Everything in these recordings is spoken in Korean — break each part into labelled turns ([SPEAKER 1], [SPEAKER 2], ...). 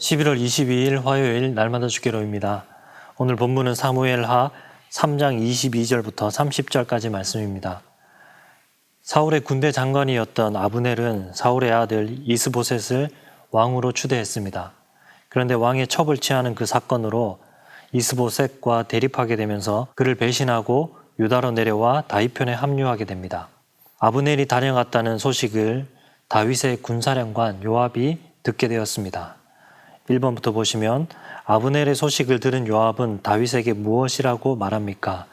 [SPEAKER 1] 11월 22일 화요일 날마다 주기로입니다. 오늘 본문은 사무엘하 3장 22절부터 30절까지 말씀입니다. 사울의 군대 장관이었던 아브넬은 사울의 아들 이스보셋을 왕으로 추대했습니다. 그런데 왕의 첩을 취하는 그 사건으로 이스보셋과 대립하게 되면서 그를 배신하고 유다로 내려와 다윗 편에 합류하게 됩니다. 아브넬이 다녀갔다는 소식을 다윗의 군사령관 요압이 듣게 되었습니다. 1번부터 보시면 아브넬의 소식을 들은 요압은 다윗에게 무엇이라고 말합니까?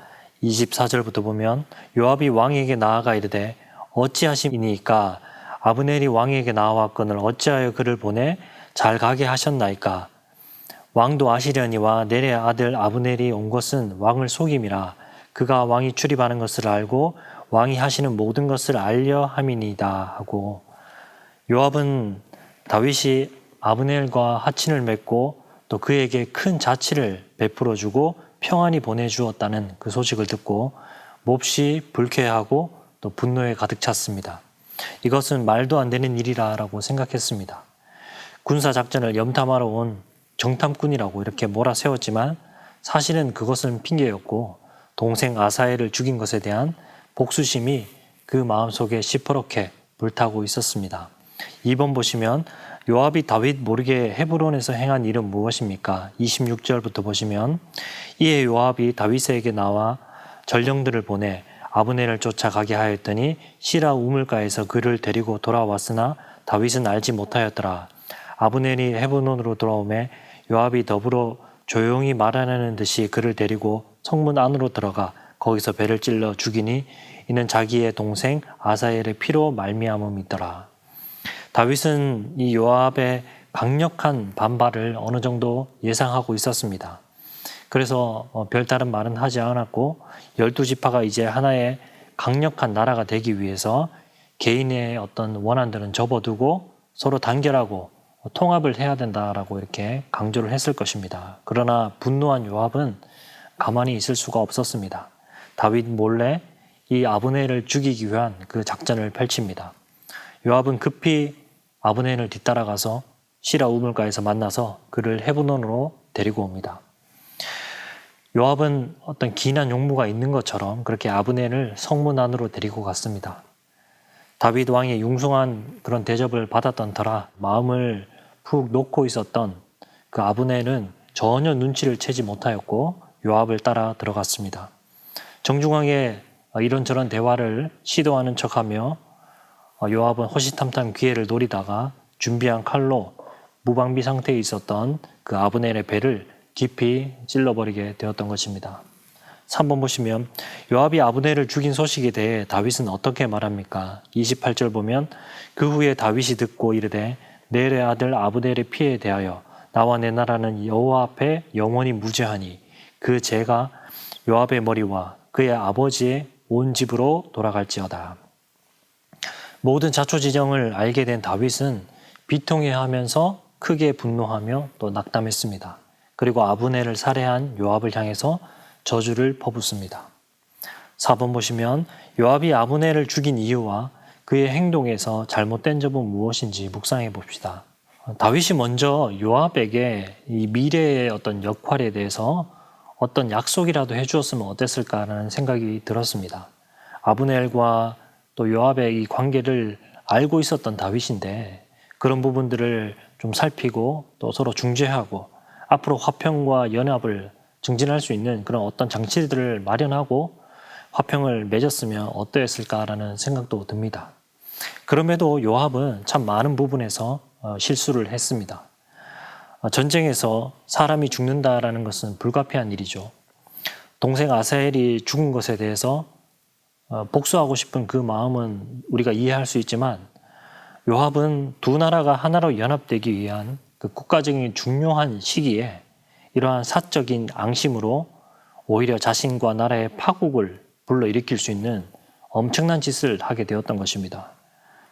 [SPEAKER 1] 24절부터 보면 요압이 왕에게 나아가 이르되 어찌하심이니까 아브넬이 왕에게 나아왔거늘 어찌하여 그를 보내 잘 가게 하셨나이까? 왕도 아시려니와 넬의 아들 아브넬이 온 것은 왕을 속임이라. 그가 왕이 출입하는 것을 알고 왕이 하시는 모든 것을 알려 함이니이다 하고, 요압은 다윗이 아브넬과 하친을 맺고 또 그에게 큰 자치를 베풀어주고 평안히 보내주었다는 그 소식을 듣고 몹시 불쾌하고 또 분노에 가득 찼습니다. 이것은 말도 안 되는 일이라고 생각했습니다. 군사작전을 염탐하러 온 정탐꾼이라고 이렇게 몰아세웠지만 사실은 그것은 핑계였고 동생 아사엘을 죽인 것에 대한 복수심이 그 마음속에 시퍼렇게 불타고 있었습니다. 2번 보시면 요압이 다윗 모르게 헤브론에서 행한 일은 무엇입니까? 26절부터 보시면 이에 요압이 다윗에게 나와 전령들을 보내 아브넬을 쫓아가게 하였더니 시라 우물가에서 그를 데리고 돌아왔으나 다윗은 알지 못하였더라. 아브넬이 헤브론으로 돌아오매 요압이 더불어 조용히 말하는 듯이 그를 데리고 성문 안으로 들어가 거기서 배를 찔러 죽이니 이는 자기의 동생 아사엘의 피로 말미암음이더라. 다윗은 이 요압의 강력한 반발을 어느 정도 예상하고 있었습니다. 그래서 별다른 말은 하지 않았고 12지파가 이제 하나의 강력한 나라가 되기 위해서 개인의 어떤 원한들은 접어두고 서로 단결하고 통합을 해야 된다라고 이렇게 강조를 했을 것입니다. 그러나 분노한 요압은 가만히 있을 수가 없었습니다. 다윗 몰래 이 아브넬을 죽이기 위한 그 작전을 펼칩니다. 요압은 급히 아브넬을 뒤따라가서 시라 우물가에서 만나서 그를 헤브론으로 데리고 옵니다. 요압은 어떤 기이한 용무가 있는 것처럼 그렇게 아브넬을 성문 안으로 데리고 갔습니다. 다윗 왕의 융숭한 그런 대접을 받았던 터라 마음을 푹 놓고 있었던 그 아브넬은 전혀 눈치를 채지 못하였고 요압을 따라 들어갔습니다. 정중하게 이런저런 대화를 시도하는 척하며 요압은 호시탐탐 기회를 노리다가 준비한 칼로 무방비 상태에 있었던 그 아브넬의 배를 깊이 찔러버리게 되었던 것입니다. 3번 보시면 요압이 아브넬을 죽인 소식에 대해 다윗은 어떻게 말합니까? 28절 보면 그 후에 다윗이 듣고 이르되 넬의 아들 아브넬의 피에 대하여 나와 내 나라는 여호와 앞에 영원히 무죄하니 그 죄가 요압의 머리와 그의 아버지의 온 집으로 돌아갈지어다. 모든 자초지정을 알게 된 다윗은 비통해하면서 크게 분노하며 또 낙담했습니다. 그리고 아브넬을 살해한 요압을 향해서 저주를 퍼붓습니다. 4번 보시면 요압이 아브넬을 죽인 이유와 그의 행동에서 잘못된 점은 무엇인지 묵상해 봅시다. 다윗이 먼저 요압에게 이 미래의 어떤 역할에 대해서 어떤 약속이라도 해주었으면 어땠을까라는 생각이 들었습니다. 아브넬과 또 요압의 이 관계를 알고 있었던 다윗인데 그런 부분들을 좀 살피고 또 서로 중재하고 앞으로 화평과 연합을 증진할 수 있는 그런 어떤 장치들을 마련하고 화평을 맺었으면 어떠했을까라는 생각도 듭니다. 그럼에도 요압은 참 많은 부분에서 실수를 했습니다. 전쟁에서 사람이 죽는다라는 것은 불가피한 일이죠. 동생 아사엘이 죽은 것에 대해서 복수하고 싶은 그 마음은 우리가 이해할 수 있지만 요압은 두 나라가 하나로 연합되기 위한 그 국가적인 중요한 시기에 이러한 사적인 앙심으로 오히려 자신과 나라의 파국을 불러일으킬 수 있는 엄청난 짓을 하게 되었던 것입니다.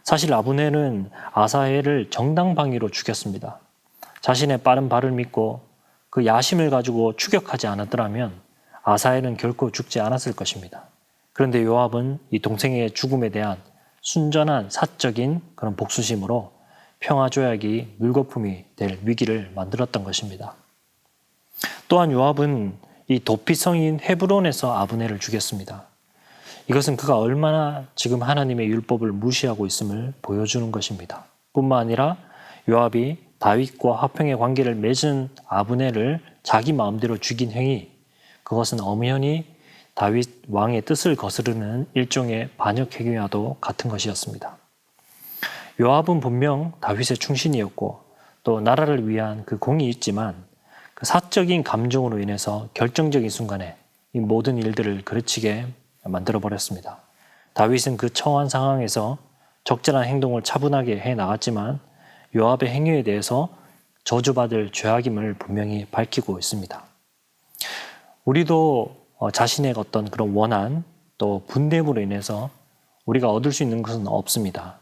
[SPEAKER 1] 사실 아브넬은 아사엘을 정당방위로 죽였습니다. 자신의 빠른 발을 믿고 그 야심을 가지고 추격하지 않았더라면 아사엘은 결코 죽지 않았을 것입니다. 그런데 요압은 이 동생의 죽음에 대한 순전한 사적인 그런 복수심으로 평화조약이 물거품이 될 위기를 만들었던 것입니다. 또한 요압은 이 도피성인 헤브론에서 아브넬을 죽였습니다. 이것은 그가 얼마나 지금 하나님의 율법을 무시하고 있음을 보여주는 것입니다. 뿐만 아니라 요압이 다윗과 화평의 관계를 맺은 아브넬을 자기 마음대로 죽인 행위, 그것은 엄연히 다윗 왕의 뜻을 거스르는 일종의 반역 행위와도 같은 것이었습니다. 요압은 분명 다윗의 충신이었고 또 나라를 위한 그 공이 있지만 그 사적인 감정으로 인해서 결정적인 순간에 이 모든 일들을 그르치게 만들어버렸습니다. 다윗은 그 처한 상황에서 적절한 행동을 차분하게 해 나갔지만 요압의 행위에 대해서 저주받을 죄악임을 분명히 밝히고 있습니다. 우리도 자신의 어떤 그런 원한 또 분됨으로 인해서 우리가 얻을 수 있는 것은 없습니다.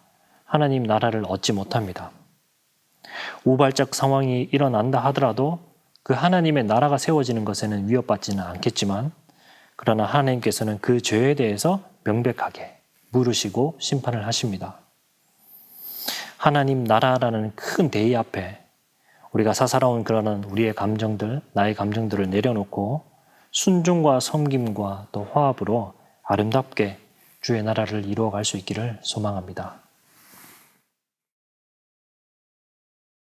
[SPEAKER 1] 하나님 나라를 얻지 못합니다. 우발적 상황이 일어난다 하더라도 그 하나님의 나라가 세워지는 것에는 위협받지는 않겠지만 그러나 하나님께서는 그 죄에 대해서 명백하게 물으시고 심판을 하십니다. 하나님 나라라는 큰 대의 앞에 우리가 사사로운 그러는 우리의 감정들, 나의 감정들을 내려놓고 순종과 섬김과 또 화합으로 아름답게 주의 나라를 이루어갈 수 있기를 소망합니다.